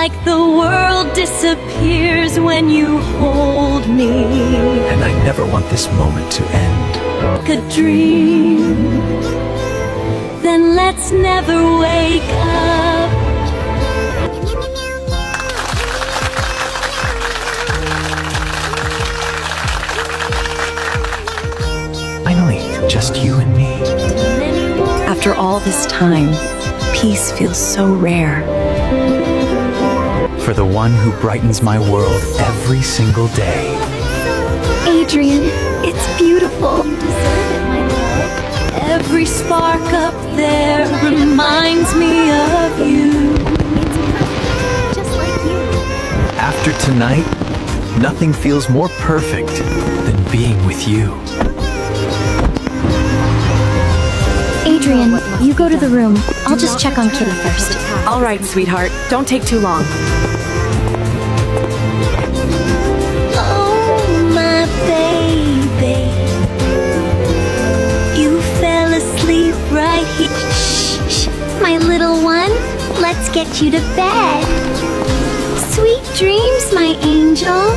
like the world disappears when you hold me. And I never want this moment to end. Like a dream, then let's never wake up. Finally, just you and me. After all this time, peace feels so rare. For the one who brightens my world every single day. Adrian, it's beautiful. Every spark up there reminds me of you. Just like you. After tonight, nothing feels more perfect than being with you. Adrian, you go to the room. I'll just check on Kitty first. All right, sweetheart. Don't take too long. Oh, my baby, you fell asleep right here. Shh, my little one, let's get you to bed. Sweet dreams, my angel.